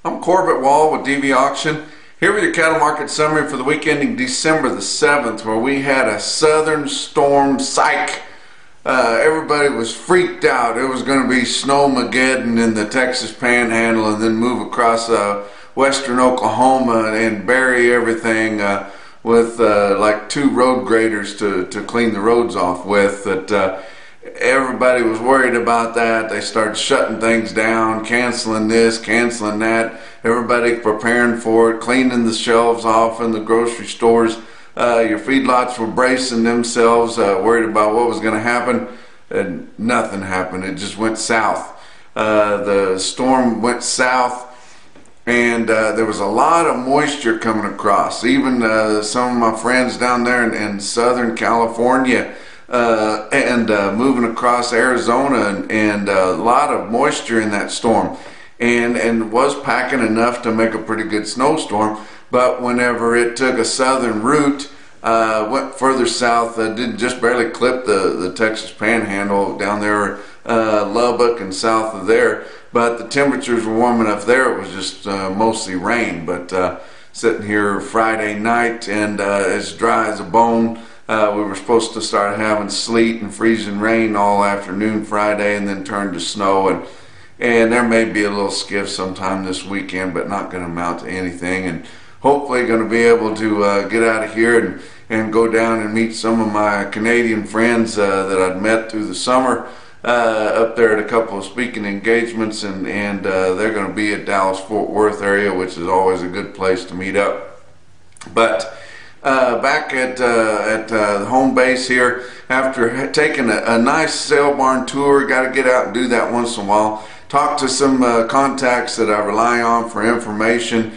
I'm Corbett Wall with DV Auction, here with your cattle market summary for the week ending December the 7th, where we had a southern storm, Psych. Everybody was freaked out. It was going to be snowmageddon in the Texas Panhandle and then move across western Oklahoma and bury everything with like 2 road graders to clean the roads off with. Everybody was worried about that. They started shutting things down, canceling this, canceling that. Everybody preparing for it, cleaning the shelves off in the grocery stores. Your feedlots were bracing themselves, worried about what was going to happen, and nothing happened. It just went south. The storm went south, and there was a lot of moisture coming across. Even some of my friends down there in Southern California and moving across Arizona, and a lot of moisture in that storm, and was packing enough to make a pretty good snowstorm. But whenever it took a southern route, went further south, did just barely clip the Texas Panhandle down there, Lubbock and south of there. But the temperatures were warm enough there. It was just mostly rain. But sitting here Friday night and as dry as a bone. We were supposed to start having sleet and freezing rain all afternoon Friday, and then turn to snow, and there may be a little skiff sometime this weekend, but not going to amount to anything. And hopefully going to be able to get out of here and go down and meet some of my Canadian friends that I'd met through the summer up there at a couple of speaking engagements, and they're going to be at Dallas-Fort Worth area, which is always a good place to meet up. But back at the home base here, after taking a nice sale barn tour. Got to get out and do that once in a while. Talk to some contacts that I rely on for information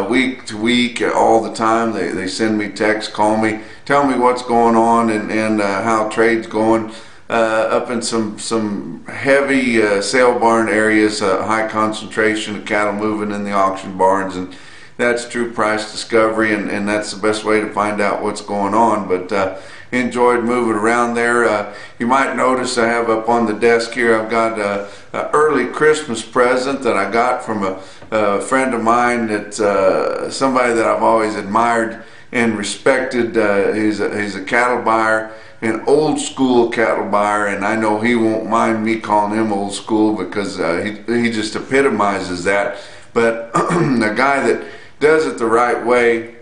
week to week, all the time. They send me texts, call me, tell me what's going on and how trade's going. Up in some heavy sale barn areas, high concentration of cattle moving in the auction barns, and that's true price discovery, and that's the best way to find out what's going on. But enjoyed moving around there. You might notice I have up on the desk here, I've got an early Christmas present that I got from a friend of mine, that's somebody that I've always admired and respected. He's a cattle buyer, an old school cattle buyer, and I know he won't mind me calling him old school because he just epitomizes that. But a guy that does it the right way.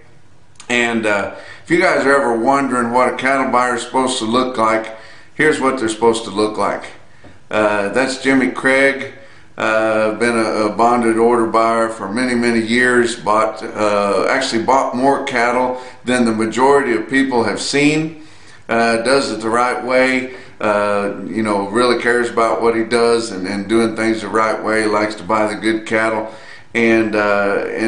And if you guys are ever wondering what a cattle buyer is supposed to look like, here's what they're supposed to look like. That's Jimmy Craig. Been a bonded order buyer for many years. Actually bought more cattle than the majority of people have seen. Does it the right way. Really cares about what he does and doing things the right way. Likes to buy the good cattle. And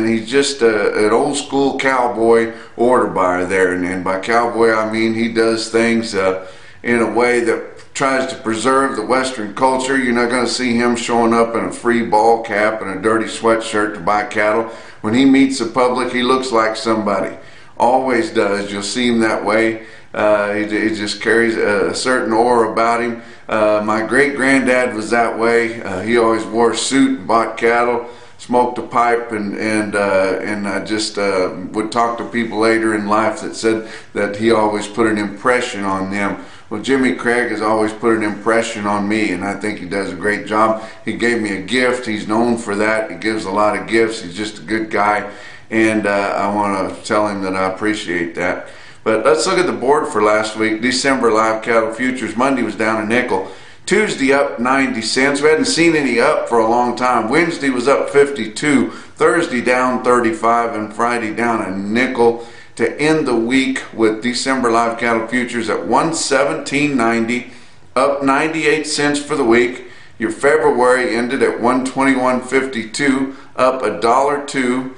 he's just an old school cowboy order buyer there, and by cowboy I mean he does things in a way that tries to preserve the Western culture. You're not going to see him showing up in a free ball cap and a dirty sweatshirt to buy cattle. When he meets the public, he looks like somebody. Always does. You'll see him that way. He just carries a certain aura about him. My great granddad was that way. He always wore a suit and bought cattle. Smoked a pipe, and I just would talk to people later in life that said that he always put an impression on them. Well, Jimmy Craig has always put an impression on me, and I think he does a great job. He gave me a gift. He's known for that. He gives a lot of gifts. He's just a good guy, and I want to tell him that I appreciate that. But let's look at the board for last week. December live cattle futures. Monday was down a nickel. Tuesday up 90 cents. We hadn't seen any up for a long time. Wednesday was up 52. Thursday down 35, and Friday down a nickel to end the week with December live cattle futures at 117.90, up 98 cents for the week. Your February ended at 121.52, up $1.02.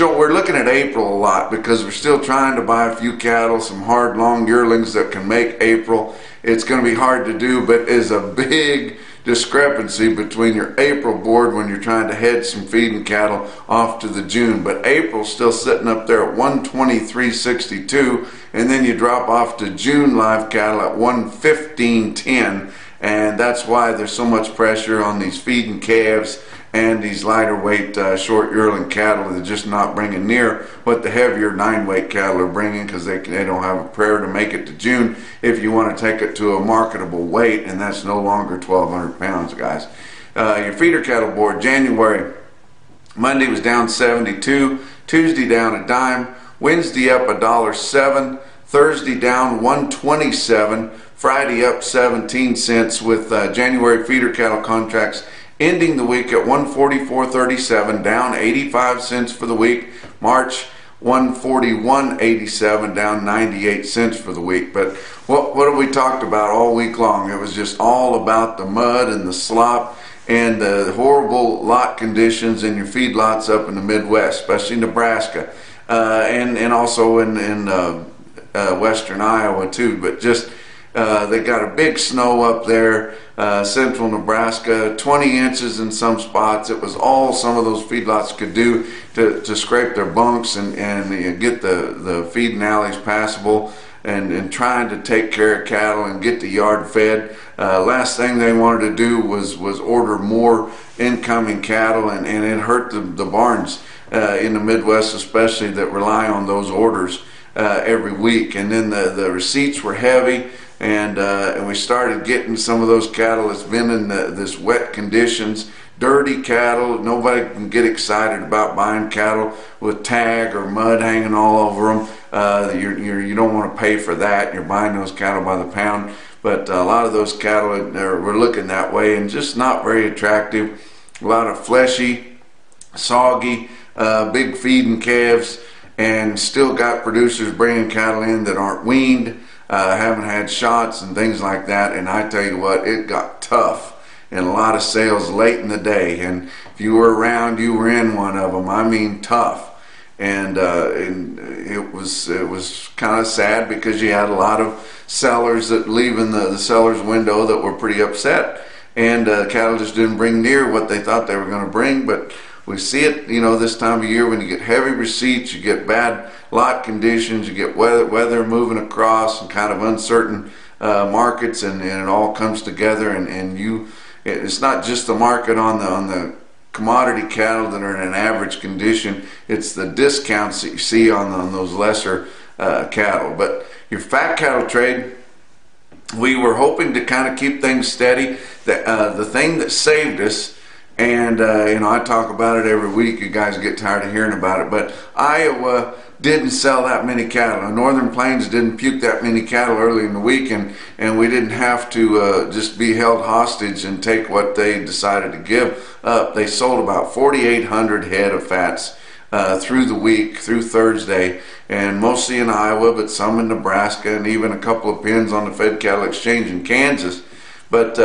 We're looking at April a lot because we're still trying to buy a few cattle, some hard long yearlings that can make April. It's going to be hard to do, but is a big discrepancy between your April board when you're trying to hedge some feeding cattle off to the June. But April's still sitting up there at 123.62, and then you drop off to June live cattle at 115.10, and that's why there's so much pressure on these feeding calves and these lighter weight short yearling cattle that are just not bringing near what the heavier 9-weight cattle are bringing, because they don't have a prayer to make it to June if you want to take it to a marketable weight, and that's no longer 1,200 pounds, guys. Your feeder cattle board, January, Monday was down 72, Tuesday down a dime, Wednesday up $1.07, Thursday down 127, Friday up 17 cents, with January feeder cattle contracts ending the week at 144.37, down 85 cents for the week. March 141.87, down 98 cents for the week. But what have we talked about all week long? It was just all about the mud and the slop and the horrible lot conditions in your feedlots up in the Midwest, especially Nebraska, and also in western Iowa too. But just they got a big snow up there, central Nebraska, 20 inches in some spots. It was all some of those feedlots could do to scrape their bunks and get the feeding alleys passable, and trying to take care of cattle and get the yard fed. Last thing they wanted to do was order more incoming cattle, and it hurt the barns in the Midwest especially, that rely on those orders every week. And then the receipts were heavy, and we started getting some of those cattle that's been in this wet conditions, dirty cattle. Nobody can get excited about buying cattle with tag or mud hanging all over them. You don't want to pay for that. You're buying those cattle by the pound. But a lot of those cattle were looking that way, and just not very attractive. A lot of fleshy, soggy, big feeding calves, and still got producers bringing cattle in that aren't weaned, haven't had shots and things like that. And I tell you what, it got tough, and a lot of sales late in the day. And if you were around, you were in one of them. I mean, tough. And it was kind of sad, because you had a lot of sellers that leaving the seller's window that were pretty upset, and cattle just didn't bring near what they thought they were going to bring. But we see it, this time of year, when you get heavy receipts, you get bad lot conditions, you get weather moving across, and kind of uncertain markets, and it all comes together. And it's not just the market on the commodity cattle that are in an average condition, it's the discounts that you see on those lesser cattle. But your fat cattle trade, we were hoping to kind of keep things steady. The thing that saved us, and I talk about it every week, you guys get tired of hearing about it, but Iowa didn't sell that many cattle. The Northern Plains didn't puke that many cattle early in the week, and we didn't have to just be held hostage and take what they decided to give up. They sold about 4,800 head of fats through the week, through Thursday, and mostly in Iowa, but some in Nebraska, and even a couple of pins on the Fed Cattle Exchange in Kansas. But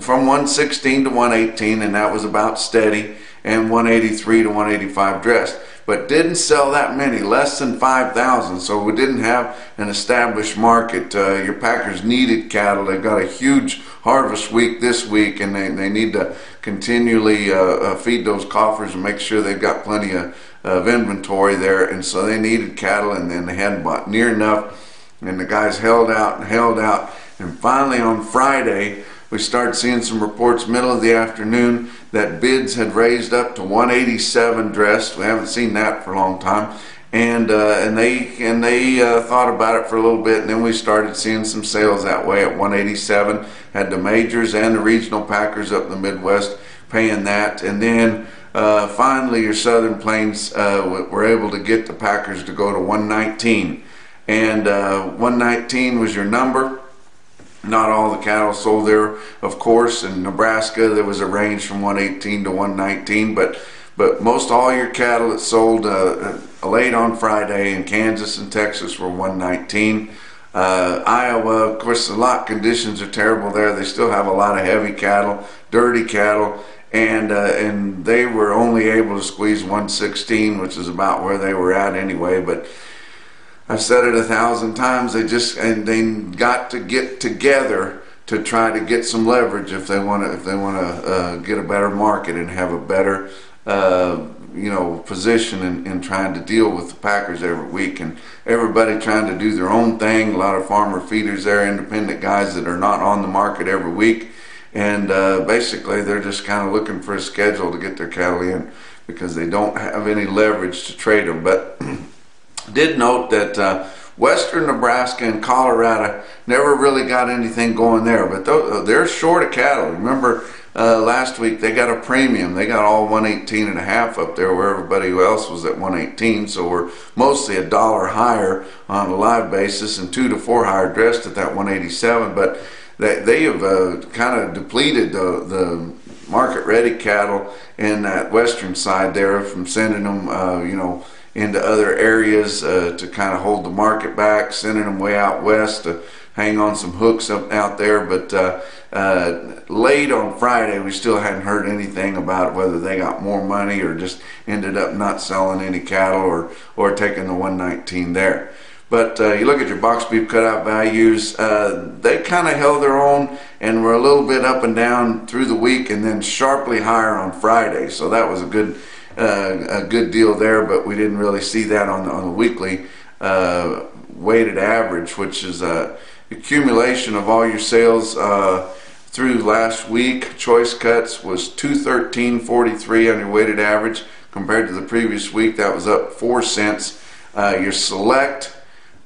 from 116 to 118, and that was about steady, and 183 to 185 dressed. But didn't sell that many, less than 5,000, so we didn't have an established market. Your packers needed cattle. They've got a huge harvest week this week, and they need to continually feed those coffers and make sure they've got plenty of inventory there. And so they needed cattle, and then they hadn't bought near enough, and the guys held out and held out. And finally on Friday, we started seeing some reports middle of the afternoon that bids had raised up to 187 dressed. We haven't seen that for a long time, and they thought about it for a little bit, and then we started seeing some sales that way at 187. Had the majors and the regional packers up in the Midwest paying that, and then finally your Southern Plains were able to get the packers to go to 119, and 119 was your number. Not all the cattle sold there, of course. In Nebraska, there was a range from 118 to 119, but most all your cattle that sold late on Friday in Kansas and Texas were 119. Iowa, of course, the lot conditions are terrible there. They still have a lot of heavy cattle, dirty cattle, and they were only able to squeeze 116, which is about where they were at anyway. But I've said it 1,000 times. They got to get together to try to get some leverage if they want to get a better market and have a better position in trying to deal with the packers every week. And everybody trying to do their own thing. A lot of farmer feeders there, independent guys that are not on the market every week. and basically they're just kind of looking for a schedule to get their cattle in because they don't have any leverage to trade them. But did note that western Nebraska and Colorado never really got anything going there, but they're short of cattle. Remember last week they got a premium. They got all 118.5 up there where everybody else was at 118, so we're mostly $1 higher on a live basis and 2 to 4 higher dressed at that 187. But they have kind of depleted the market ready cattle in that western side there from sending them into other areas to kind of hold the market back, sending them way out west to hang on some hooks up out there. But late on Friday we still hadn't heard anything about whether they got more money or just ended up not selling any cattle or taking the 119 there. But you look at your box beef cutout values, they kind of held their own and were a little bit up and down through the week and then sharply higher on Friday. So that was a good deal there, but we didn't really see that on the weekly weighted average, which is accumulation of all your sales through last week. Choice cuts was 213.43 on your weighted average compared to the previous week. That was up 4 cents. Your select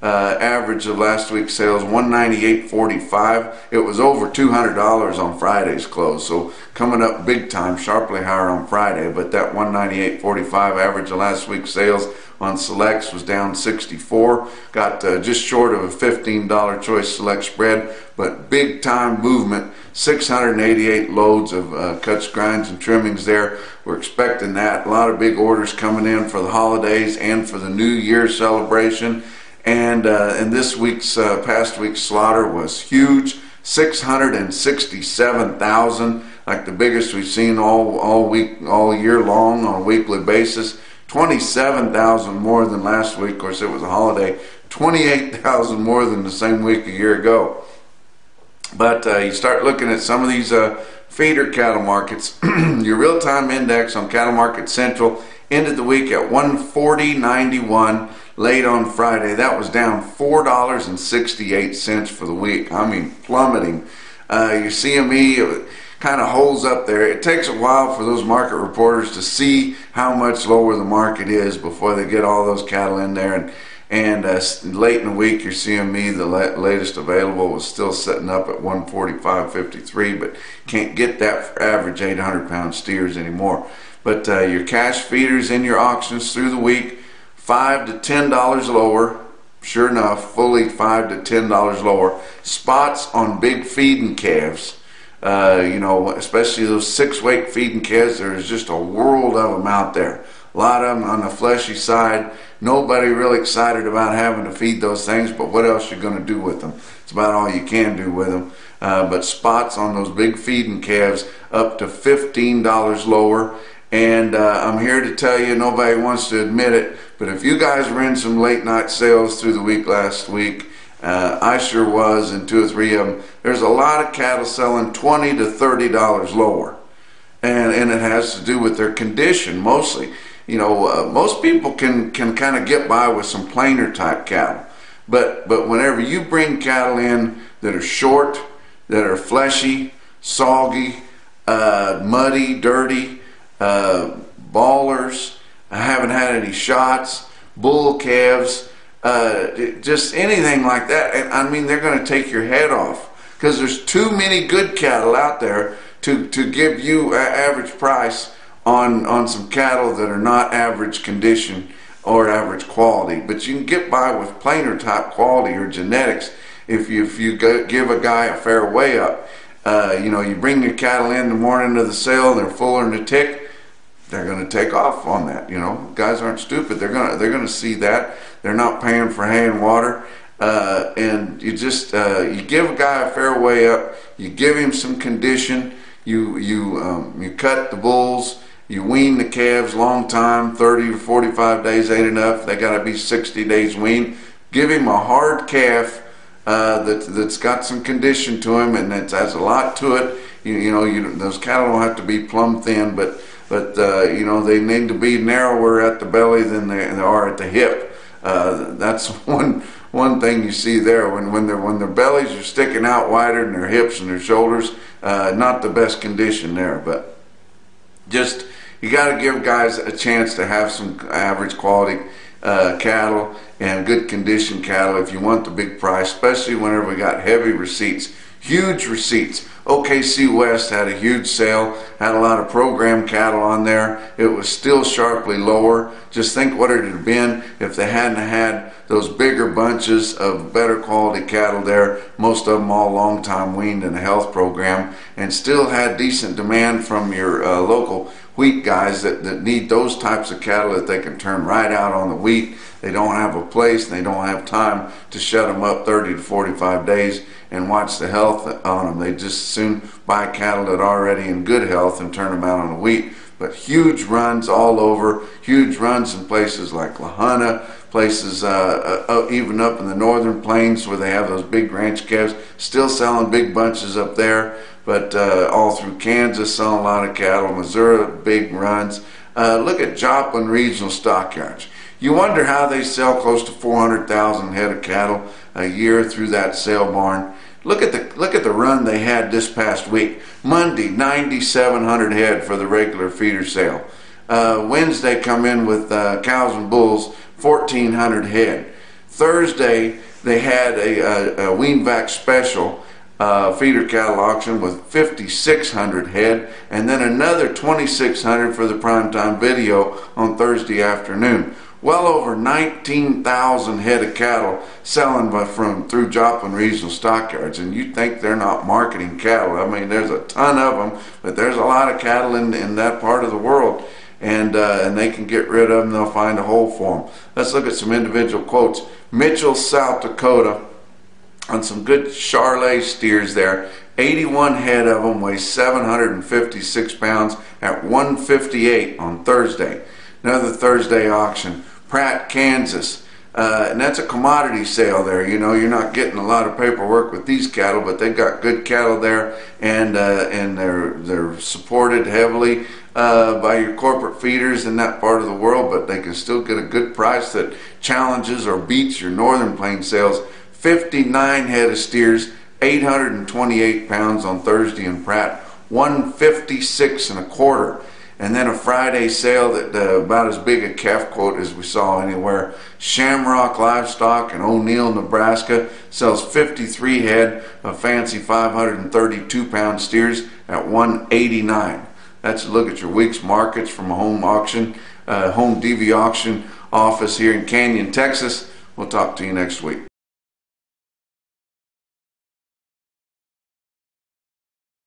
average of last week's sales 198.45. It was over $200 on Friday's close, so coming up big time, sharply higher on Friday. But that 198.45 average of last week's sales on selects was down 64. Got just short of a $15 choice select spread, but big time movement. 688 loads of cuts, grinds, and trimmings there. We're expecting that. A lot of big orders coming in for the holidays and for the New Year celebration. And this week's past week's slaughter was huge, 667,000, like the biggest we've seen all year long on a weekly basis. 27,000 more than last week. Of course, it was a holiday. 28,000 more than the same week a year ago. But you start looking at some of these feeder cattle markets. Your real-time index on Cattle Market Central ended the week at 140.91 late on Friday. That was down $4.68 for the week. I mean, plummeting. Your CME kind of holds up there. It takes a while for those market reporters to see how much lower the market is before they get all those cattle in there. And late in the week, your CME, the latest available, was still setting up at 145.53, but can't get that for average 800-pound steers anymore. But your cash feeders in your auctions through the week, $5 to $10 lower. Sure enough, fully $5 to $10 lower. Spots on big feeding calves. Especially those 6-weight feeding calves, there's just a world of them out there. A lot of them on the fleshy side. Nobody really excited about having to feed those things, but what else you're going to do with them? It's about all you can do with them. But spots on those big feeding calves up to $15 lower. And I'm here to tell you, nobody wants to admit it, but if you guys were in some late night sales through the week last week, I sure was in 2 or 3 of them. There's a lot of cattle selling $20 to $30 lower, and it has to do with their condition mostly. Most people can kind of get by with some plainer type cattle, but whenever you bring cattle in that are short, that are fleshy, soggy, muddy, dirty, ballers, haven't had any shots, bull calves, just anything like that, and I mean, they're going to take your head off because there's too many good cattle out there to give you an average price on some cattle that are not average condition or average quality. But you can get by with plainer type quality or genetics if you give a guy a fair weigh up. You bring your cattle in the morning of the sale, they're fuller than a tick, they're going to take off on that. Guys aren't stupid. They're going to see that. They're not paying for hay and water, and you just you give a guy a fair weigh up. You give him some condition. You cut the bulls. You wean the calves long time, 30 to 45 days ain't enough. They got to be 60 days weaned. Give him a hard calf that's got some condition to him and that has a lot to it. Those cattle don't have to be plumb thin, but they need to be narrower at the belly than they are at the hip. That's one one thing you see there when their bellies are sticking out wider than their hips and their shoulders. Not the best condition there, but just you got to give guys a chance to have some average quality cattle and good condition cattle if you want the big price, especially whenever we got heavy receipts, huge receipts. OKC West had a huge sale, had a lot of program cattle on there. It was still sharply lower. Just think what it would have been if they hadn't had those bigger bunches of better quality cattle there, most of them all long time weaned in a health program, and still had decent demand from your local wheat guys that need those types of cattle that they can turn right out on the wheat. They don't have a place and they don't have time to shut them up 30 to 45 days and watch the health on them. They just soon buy cattle that are already in good health and turn them out on the wheat. But huge runs all over, huge runs in places like Lahana, places even up in the northern plains where they have those big ranch calves, still selling big bunches up there. But all through Kansas, selling a lot of cattle. Missouri, big runs. Look at Joplin Regional Stockyards. You wonder how they sell close to 400,000 head of cattle a year through that sale barn. Look at the run they had this past week. Monday, 9,700 head for the regular feeder sale. Wednesday come in with cows and bulls, 1,400 head. Thursday they had a wean vac special feeder cattle auction with 5,600 head, and then another 2,600 for the primetime video on Thursday afternoon. Well over 19,000 head of cattle selling through Joplin Regional Stockyards, and you'd think they're not marketing cattle. I mean, there's a ton of them, but there's a lot of cattle in that part of the world, and they can get rid of them. They'll find a hole for them. Let's look at some individual quotes. Mitchell, South Dakota, on some good Charolais steers there. 81 head of them, weigh 756 pounds at 158 on Thursday. Another Thursday auction. Pratt, Kansas. And that's a commodity sale there. You know, you're not getting a lot of paperwork with these cattle, but they've got good cattle there, and they're supported heavily by your corporate feeders in that part of the world, but they can still get a good price that challenges or beats your northern plain sales. 59 head of steers, 828 pounds on Thursday in Pratt, 156 and a quarter. And then a Friday sale that about as big a calf quote as we saw anywhere. Shamrock Livestock in O'Neill, Nebraska sells 53 head of fancy 532 pound steers at 189. That's a look at your week's markets from a home auction, home DV auction office here in Canyon, Texas. We'll talk to you next week.